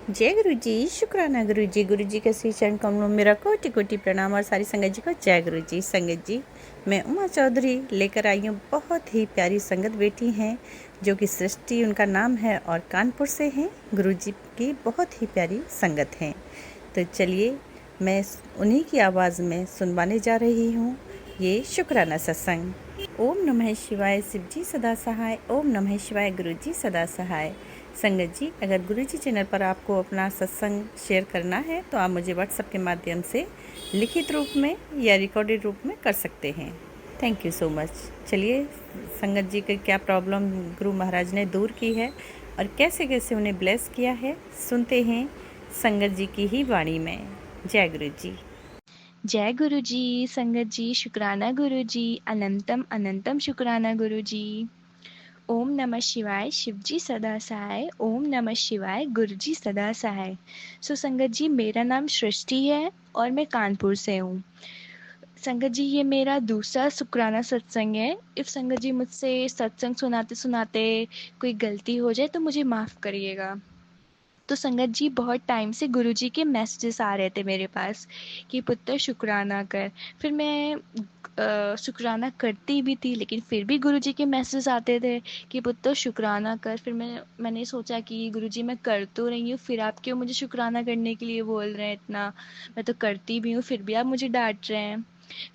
जय गुरु जी, शुक्राना गुरु जी। गुरु जी के श्री चरण कमलों में मेरा कोटि कोटि प्रणाम और सारी संगत जी को जय गुरु जी। संगत जी, मैं उमा चौधरी लेकर आई हूँ। बहुत ही प्यारी संगत बेटी हैं जो कि सृष्टि उनका नाम है और कानपुर से हैं। गुरु जी की बहुत ही प्यारी संगत हैं। तो चलिए मैं उन्हीं की आवाज़ में सुनवाने जा रही हूँ ये शुक्राना सत्संग। ओम नमः शिवाय, शिव जी सदा सहाय। ओम नमः शिवाय, गुरु जी सदा सहाय। संगत जी, अगर गुरु जी चैनल पर आपको अपना सत्संग शेयर करना है तो आप मुझे व्हाट्सएप के माध्यम से लिखित रूप में या रिकॉर्डेड रूप में कर सकते हैं। Thank you so much. चलिए, संगत जी की क्या प्रॉब्लम गुरु महाराज ने दूर की है और कैसे कैसे उन्हें ब्लेस किया है, सुनते हैं संगत जी की ही वाणी में। जय गुरु जी। जय गुरु जी। संगत जी, शुक्राना गुरु जी। अनंतम अनंतम शुक्राना गुरु जी। ओम नमः शिवाय, शिव जी सदा सहाय। ओम नमः शिवाय, गुरु जी सदा सहाय। संगत जी, मेरा नाम सृष्टि है और मैं कानपुर से हूँ। संगत जी, ये मेरा दूसरा शुक्राना सत्संग है। इफ संगत जी मुझसे सत्संग सुनाते सुनाते कोई गलती हो जाए तो मुझे माफ़ करिएगा। तो संगत जी, बहुत टाइम से गुरुजी के मैसेजेस आ रहे थे मेरे पास कि पुत्र शुक्राना कर। फिर मैं शुक्राना करती भी थी, लेकिन फिर भी गुरुजी के मैसेज आते थे कि पुत्र शुक्राना कर। फिर मैंने सोचा कि गुरुजी, मैं कर तो रही हूँ, फिर आप क्यों मुझे शुक्राना करने के लिए बोल रहे हैं इतना। मैं तो करती भी हूँ, फिर भी आप मुझे डांट रहे हैं।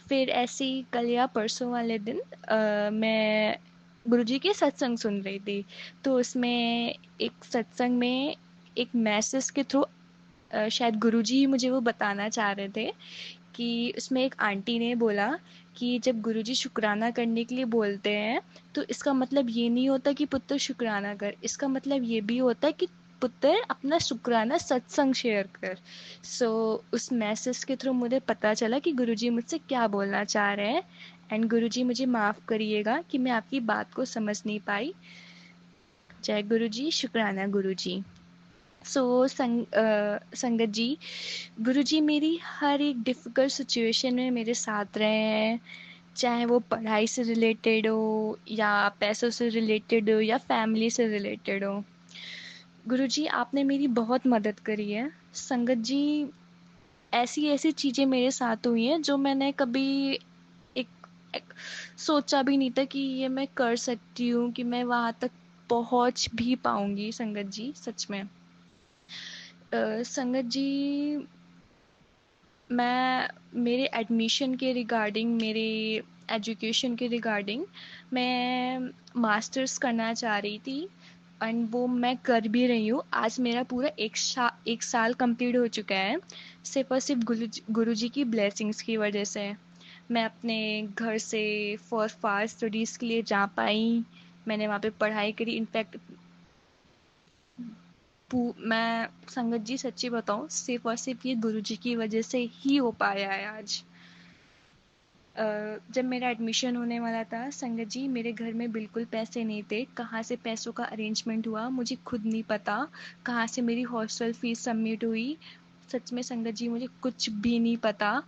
फिर ऐसे ही कल या परसों वाले दिन मैं गुरुजी के सत्संग सुन रही थी। तो उसमें एक सत्संग में एक मैसेज के थ्रू शायद गुरुजी ही मुझे वो बताना चाह रहे थे कि उसमें एक आंटी ने बोला कि जब गुरुजी शुक्राना करने के लिए बोलते हैं तो इसका मतलब ये नहीं होता कि पुत्र शुक्राना कर, इसका मतलब ये भी होता है कि पुत्र अपना शुक्राना सत्संग शेयर कर। उस मैसेज के थ्रू मुझे पता चला कि गुरुजी मुझसे क्या बोलना चाह रहे हैं। एंड गुरुजी, मुझे माफ़ करिएगा कि मैं आपकी बात को समझ नहीं पाई। जय गुरुजी, शुक्राना गुरुजी। संगत जी, गुरुजी मेरी हर एक डिफ़िकल्ट सिचुएशन में मेरे साथ रहे हैं, चाहे वो पढ़ाई से रिलेटेड हो या पैसों से रिलेटेड हो या फैमिली से रिलेटेड हो। गुरुजी, आपने मेरी बहुत मदद करी है। संगत जी, ऐसी-ऐसी चीज़ें मेरे साथ हुई हैं जो मैंने कभी एक, एक सोचा भी नहीं था कि ये मैं कर सकती हूँ, कि मैं वहाँ तक पहुँच भी पाऊँगी। संगत जी, सच में। संगत जी, मैं मेरे एडमिशन के रिगार्डिंग, मेरे एजुकेशन के रिगार्डिंग मैं मास्टर्स करना चाह रही थी एंड वो मैं कर भी रही हूँ। आज मेरा पूरा एक साल कंप्लीट हो चुका है, सिर्फ और सिर्फ गुरुजी की ब्लेसिंग्स की वजह से। मैं अपने घर से फॉर फार स्टडीज़ के लिए जा पाई, मैंने वहाँ पे पढ़ाई करी। इनफैक्ट मैं, संगत जी, सच्ची बताऊँ, सिर्फ और सिर्फ ये गुरुजी की वजह से ही हो पाया है आज। जब मेरा एडमिशन होने वाला था संगत जी, मेरे घर में बिल्कुल पैसे नहीं थे। कहाँ से पैसों का अरेंजमेंट हुआ मुझे खुद नहीं पता। कहाँ से मेरी हॉस्टल फीस सबमिट हुई, सच में संगत जी मुझे कुछ भी नहीं पता।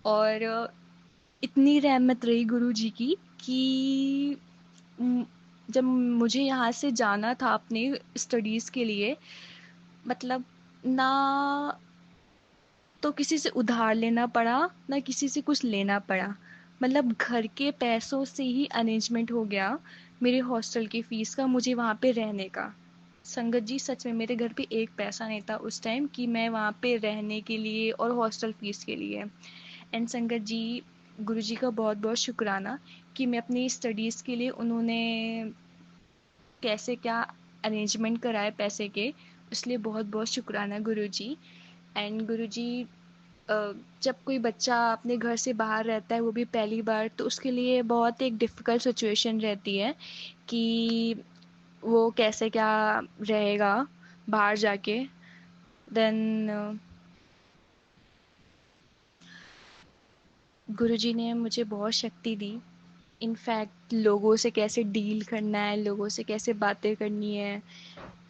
और इतनी रहमत रही गुरु जी की कि म, जब मुझे यहाँ से जाना था अपने स्टडीज़ के लिए, मतलब ना तो किसी से उधार लेना पड़ा, ना किसी से कुछ लेना पड़ा। मतलब घर के पैसों से ही अरेंजमेंट हो गया मेरे हॉस्टल की फ़ीस का, मुझे वहाँ पे रहने का। संगत जी, सच में मेरे घर पे एक पैसा नहीं था उस टाइम कि मैं वहाँ पे रहने के लिए और हॉस्टल फ़ीस के लिए। एंड संगत जी, गुरुजी का बहुत बहुत शुक्राना कि मैं अपनी स्टडीज़ के लिए उन्होंने कैसे क्या अरेंजमेंट कराए पैसे के, इसलिए बहुत बहुत शुक्राना गुरुजी। एंड गुरुजी, जब कोई बच्चा अपने घर से बाहर रहता है, वो भी पहली बार, तो उसके लिए बहुत एक डिफ़िकल्ट सिचुएशन रहती है कि वो कैसे क्या रहेगा बाहर जाके। देन गुरुजी ने मुझे बहुत शक्ति दी। इनफैक्ट लोगों से कैसे डील करना है, लोगों से कैसे बातें करनी है।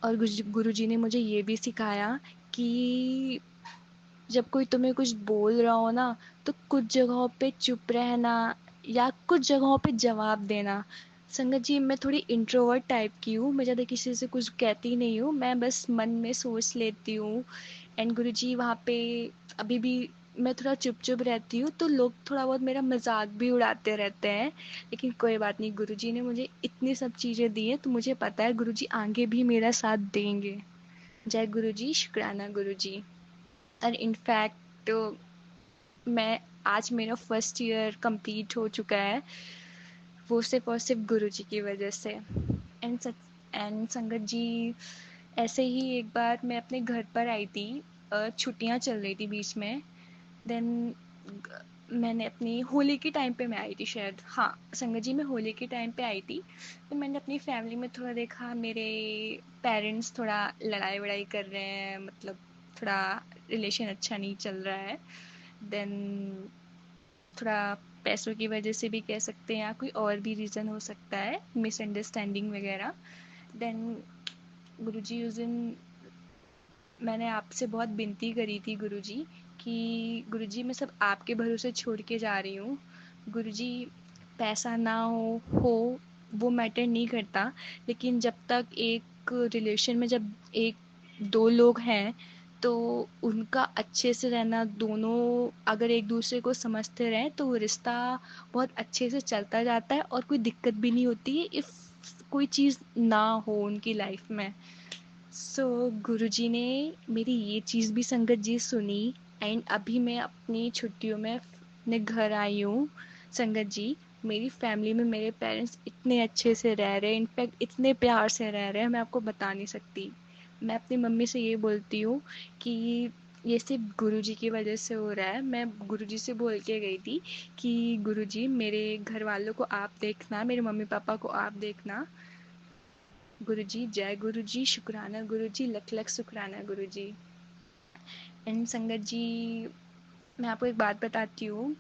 और गुरुजी ने मुझे ये भी सिखाया कि जब कोई तुम्हें कुछ बोल रहा हो ना, तो कुछ जगहों पे चुप रहना या कुछ जगहों पे जवाब देना। संगत जी, मैं थोड़ी इंट्रोवर्ट टाइप की हूँ। मैं ज़्यादा किसी से कुछ कहती नहीं हूँ, मैं बस मन में सोच लेती हूँ। एंड गुरुजी वहाँ पे अभी भी मैं थोड़ा चुप चुप रहती हूँ, तो लोग थोड़ा बहुत मेरा मजाक भी उड़ाते रहते हैं। लेकिन कोई बात नहीं, गुरुजी ने मुझे इतनी सब चीज़ें दी हैं, तो मुझे पता है गुरुजी आगे भी मेरा साथ देंगे। जय गुरुजी, शुक्राना गुरुजी। और इनफैक्ट मैं आज मेरा फर्स्ट ईयर कंप्लीट हो चुका है, वो सिर्फ और सिर्फ गुरुजी की वजह से। एंड संगत जी, ऐसे ही एक बार मैं अपने घर पर आई थी, छुट्टियां चल रही थी बीच में। देन मैंने अपनी होली के टाइम पे मैं आई थी शायद, हाँ संगत जी, मैं होली के टाइम पे आई थी। तो मैंने अपनी फैमिली में थोड़ा देखा, मेरे पेरेंट्स थोड़ा लड़ाई वड़ाई कर रहे हैं, मतलब थोड़ा रिलेशन अच्छा नहीं चल रहा है। देन थोड़ा पैसों की वजह से भी कह सकते हैं, या कोई और भी रीज़न हो सकता है, मिसअंडरस्टैंडिंग वगैरह। देन गुरुजी उस दिन मैंने आपसे बहुत विनती करी थी गुरुजी, कि गुरुजी मैं सब आपके भरोसे छोड़ के जा रही हूँ। गुरुजी पैसा ना हो वो मैटर नहीं करता, लेकिन जब तक एक रिलेशन में जब एक दो लोग हैं, तो उनका अच्छे से रहना, दोनों अगर एक दूसरे को समझते रहें तो वो रिश्ता बहुत अच्छे से चलता जाता है, और कोई दिक्कत भी नहीं होती है इफ़ कोई चीज़ ना हो उनकी लाइफ में। सो गुरुजी ने मेरी ये चीज़ भी संगत जी सुनी। एंड अभी मैं अपनी छुट्टियों में अपने घर आई हूँ। संगत जी, मेरी फैमिली में मेरे पेरेंट्स इतने अच्छे से रह रहे हैं, इनफैक्ट इतने प्यार से रह रहे हैं, मैं आपको बता नहीं सकती। मैं अपनी मम्मी से ये बोलती हूँ कि ये सिर्फ गुरुजी की वजह से हो रहा है। मैं गुरुजी से बोल के गई थी कि गुरुजी मेरे घर वालों को आप देखना, मेरे मम्मी पापा को आप देखना। गुरुजी, जय गुरुजी, शुक्राना गुरुजी, लख लख शुक्राना गुरुजी। एंड संगत जी, मैं आपको एक बात बताती हूँ।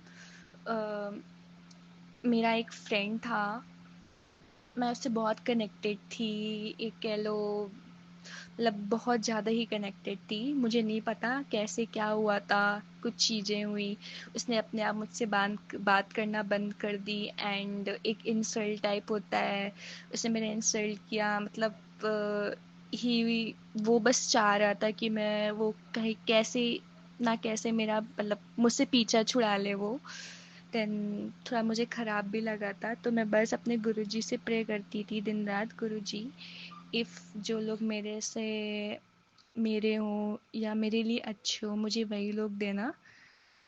अ, मेरा एक फ्रेंड था, मैं उससे बहुत कनेक्टेड थी, एक कह लो मतलब बहुत ज़्यादा ही कनेक्टेड थी। मुझे नहीं पता कैसे क्या हुआ था, कुछ चीज़ें हुई, उसने अपने आप मुझसे बात करना बंद कर दी। एंड एक इंसल्ट टाइप होता है, उसने मेरा इंसल्ट किया, मतलब ही वो बस चाह रहा था कि मैं वो कहीं कैसे ना कैसे मेरा मतलब मुझसे पीछा छुड़ा ले वो। देन थोड़ा मुझे ख़राब भी लगा था, तो मैं बस अपने गुरुजी से प्रे करती थी दिन रात, गुरुजी इफ़ जो लोग मेरे से मेरे हों या मेरे लिए अच्छे हों, मुझे वही लोग देना।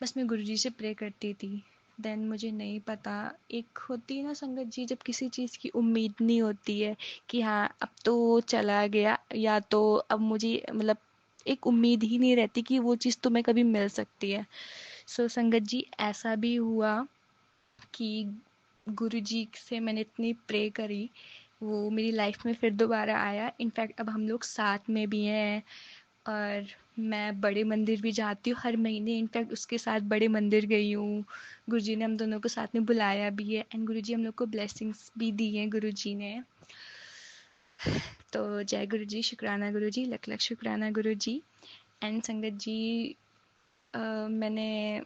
बस मैं गुरुजी से प्रे करती थी। देन मुझे नहीं पता, एक होती है ना संगत जी, जब किसी चीज़ की उम्मीद नहीं होती है कि हाँ अब तो वो चला गया, या तो अब मुझे मतलब एक उम्मीद ही नहीं रहती कि वो चीज़ तुम्हें कभी मिल सकती है। सो संगत जी, ऐसा भी हुआ कि गुरुजी से मैंने इतनी प्रे करी, वो मेरी लाइफ में फिर दोबारा आया। इनफैक्ट अब हम लोग साथ में भी हैं, और मैं बड़े मंदिर भी जाती हूँ हर महीने। इनफैक्ट उसके साथ बड़े मंदिर गई हूँ। गुरुजी ने हम दोनों को साथ में बुलाया भी है, एंड गुरुजी हम लोग को ब्लेसिंग्स भी दी हैं गुरुजी ने। तो जय गुरुजी, शुक्राना गुरुजी, लख लख शुक्राना गुरुजी। एंड संगत जी, मैंने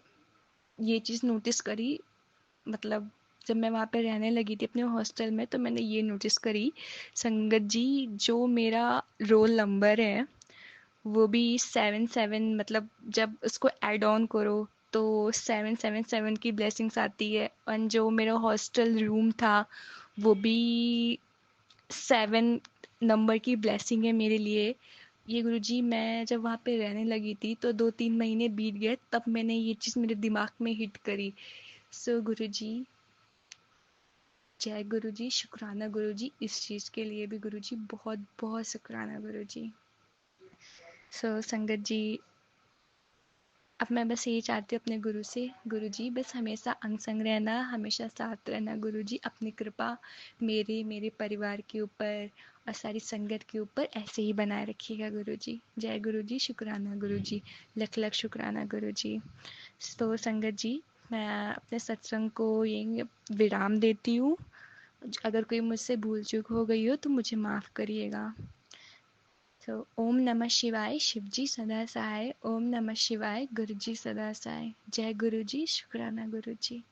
ये चीज़ नोटिस करी, मतलब जब मैं वहाँ पे रहने लगी थी अपने हॉस्टल में, तो मैंने ये नोटिस करी संगत जी, जो मेरा रोल नंबर है वो भी 7-7, मतलब जब उसको ऐड ऑन करो तो 777 की ब्लेसिंग्स आती है। और जो मेरा हॉस्टल रूम था वो भी 7 नंबर की ब्लेसिंग है मेरे लिए। ये गुरुजी, मैं जब वहाँ पे रहने लगी थी तो 2-3 महीने बीत गए, तब मैंने ये चीज़ मेरे दिमाग में हिट करी। सो गुरुजी, जय गुरुजी, शुक्राना गुरुजी, इस चीज़ के लिए भी गुरुजी बहुत बहुत शुक्राना गुरुजी। सो संगत जी, अब मैं बस यही चाहती हूँ अपने गुरु से, गुरु जी बस हमेशा अंग संग रहना, हमेशा साथ रहना गुरु जी, अपनी कृपा मेरे परिवार के ऊपर और सारी संगत के ऊपर ऐसे ही बनाए रखिएगा गुरु जी। जय गुरु जी, शुक्राना गुरु जी, लख लख शुक्राना गुरु जी। तो संगत जी, मैं अपने सत्संग को यही विराम देती हूँ। अगर कोई मुझसे भूल चूक हो गई हो तो मुझे माफ़ करिएगा। तो ओम नमः शिवाय, शिवजी सदा सहाय। ओम नमः शिवाय, गुरुजी सदा सहाय। जय गुरुजी, शुक्राना गुरुजी।